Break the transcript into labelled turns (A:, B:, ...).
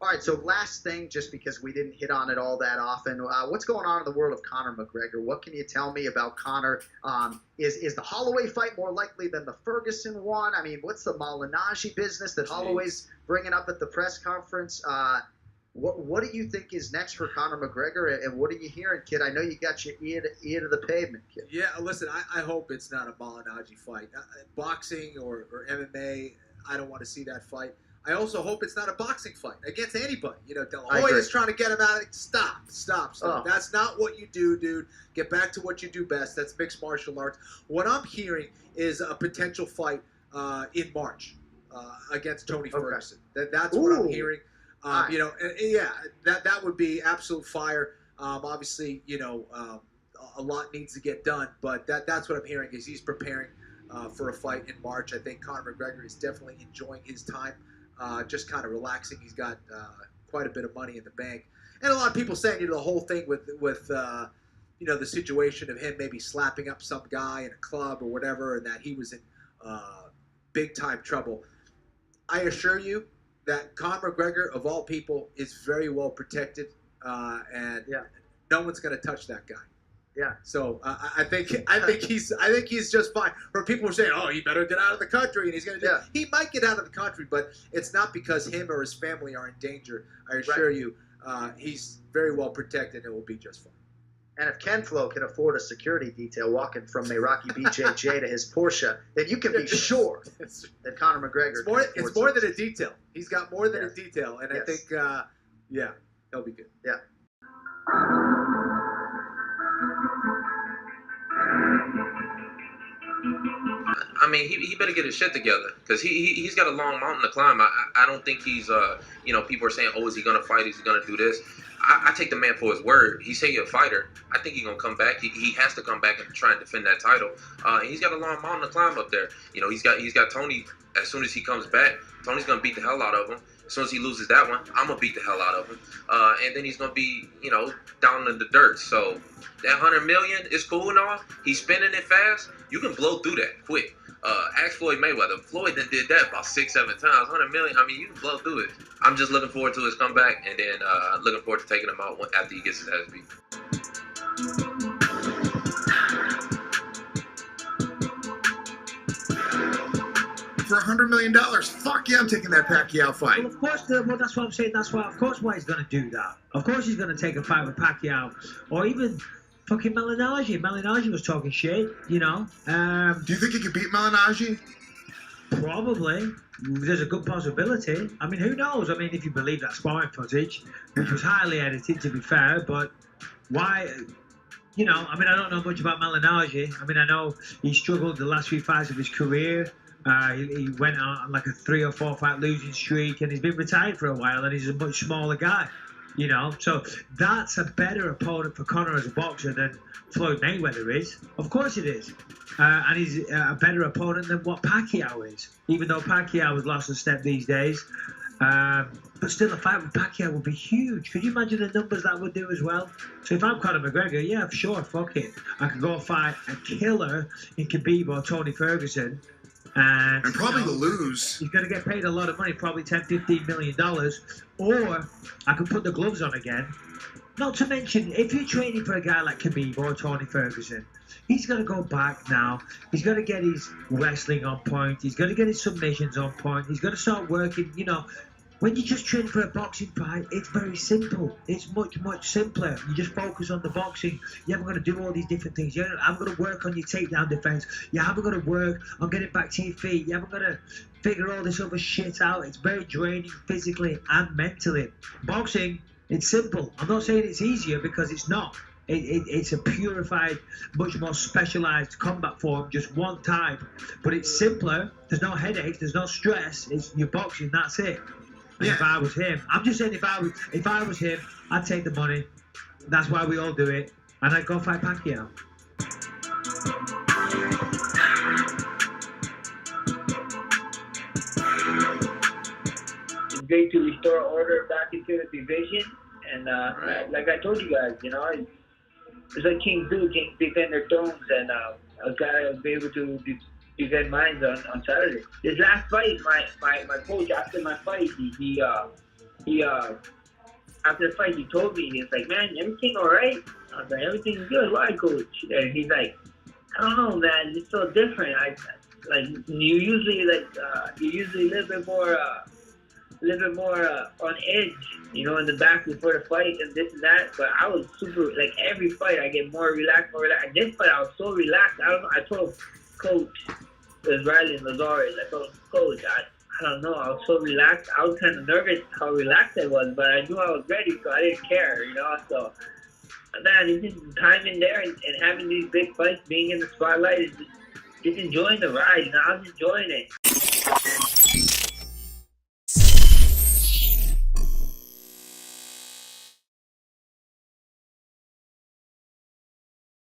A: All right, so last thing, just because we didn't hit on it all that often, what's going on in the world of Conor McGregor? What can you tell me about Conor? Is the Holloway fight more likely than the Ferguson one? I mean, what's the Malignaggi business that Holloway's bringing up at the press conference? What do you think is next for Conor McGregor, and what are you hearing, kid? I know you got your ear to the pavement, kid.
B: Yeah, listen, I hope it's not a Malignaggi fight. Boxing or MMA, I don't want to see that fight. I also hope it's not a boxing fight against anybody. You know, De La Hoya is trying to get him out. Stop. Oh. That's not what you do, dude. Get back to what you do best. That's mixed martial arts. What I'm hearing is a potential fight in March against Tony Ferguson. That's what I'm hearing. You know, yeah, that would be absolute fire. Obviously, you know, a lot needs to get done, but that's what I'm hearing is he's preparing for a fight in March. I think Conor McGregor is definitely enjoying his time. Just kind of relaxing. He's got quite a bit of money in the bank, and a lot of people saying, you know, the whole thing with you know, the situation of him maybe slapping up some guy in a club or whatever, and that he was in big time trouble. I assure you that Conor McGregor, of all people, is very well protected, and no one's going to touch that guy.
A: Yeah.
B: So I think he's just fine. For people who are saying, "Oh, he better get out of the country," and he's going to do, he might get out of the country, but it's not because him or his family are in danger. I assure you, he's very well protected and will be just fine.
A: And if Ken Flo can afford a security detail walking from Meraki BJJ to his Porsche, then you can be sure that Conor McGregor
B: it's more than a detail. He's got more than a detail, and I think, he'll be good.
A: Yeah.
C: I mean, he better get his shit together because he's got a long mountain to climb. I don't think he's, you know, people are saying, oh, is he going to fight? Is he going to do this? I take the man for his word. He say he's a fighter. I think he's going to come back. He has to come back and try and defend that title. And he's got a long mountain to climb up there. You know, he's got Tony. As soon as he comes back, Tony's going to beat the hell out of him. As soon as he loses that one, I'm going to beat the hell out of him. And then he's going to be, you know, down in the dirt. So that $100 million is cool and all. He's spending it fast. You can blow through that quick. Ask Floyd Mayweather. Floyd then did that about 6-7 times. $100 million. I mean, you can blow through it. I'm just looking forward to his comeback, and then looking forward to taking him out after he gets his ass beat.
D: For $100 million, fuck yeah, I'm taking that Pacquiao fight.
E: Well, of course, well, that's what I'm saying. That's why, of course, why he's going to do that. Of course, he's going to take a fight with Pacquiao, or even fucking Malignaggi. Malignaggi was talking shit, you know.
D: Do you think he could beat Malignaggi?
E: Probably. There's a good possibility. I mean, who knows? I mean, if you believe that sparring footage, which was highly edited, to be fair, but why? You know, I mean, I don't know much about Malignaggi. I mean, I know he struggled the last few fights of his career. He went on like a 3 or 4 fight losing streak, and he's been retired for a while, and he's a much smaller guy, you know. So that's a better opponent for Conor as a boxer than Floyd Mayweather is. Of course it is. And he's a better opponent than what Pacquiao is, even though Pacquiao has lost a step these days. But still, a fight with Pacquiao would be huge. Could you imagine the numbers that would do as well? So if I'm Conor McGregor, yeah, sure, fuck it. I could go fight a killer in Khabib or Tony Ferguson. And
D: probably to lose.
E: He's going to get paid a lot of money, probably $10-15 million. Or I could put the gloves on again. Not to mention, if you're training for a guy like Khabib or Tony Ferguson, he's going to go back now. He's going to get his wrestling on point. He's going to get his submissions on point. He's going to start working, you know. When you just train for a boxing fight, it's very simple. It's much, much simpler. You just focus on the boxing. You haven't got to do all these different things. You haven't got to work on your takedown defense. You haven't got to work on getting back to your feet. You haven't got to figure all this other shit out. It's very draining physically and mentally. Boxing, it's simple. I'm not saying it's easier because it's not. It's a purified, much more specialized combat form, just one type. But it's simpler. There's no headaches. There's no stress. It's your boxing. That's it. And if I was him, I'm just saying, if I was him, I'd take the money. That's why we all do it, and I'd go fight Pacquiao.
F: It's great to restore order back into the division, and like I told you guys, you know, it's like kings do. Kings defend their thrones, and a guy will be able to defend mine on Saturday. This last fight, my coach, after my fight, he he after the fight he told me, he was like, man, everything all right? I was like, everything's good. Why, coach? And he's like, I don't know, man. It's so different. You usually a little bit more on edge, you know, in the back before the fight and this and that. But I was super, like, every fight I get more relaxed. This fight I was so relaxed. I don't know. I told Coach, it was Riley Notorious. I told Coach, I don't know. I was so relaxed. I was kind of nervous how relaxed I was, but I knew I was ready, so I didn't care, you know. So, man, it's just time in there and having these big fights, being in the spotlight, is just enjoying the ride. You know, I was enjoying it.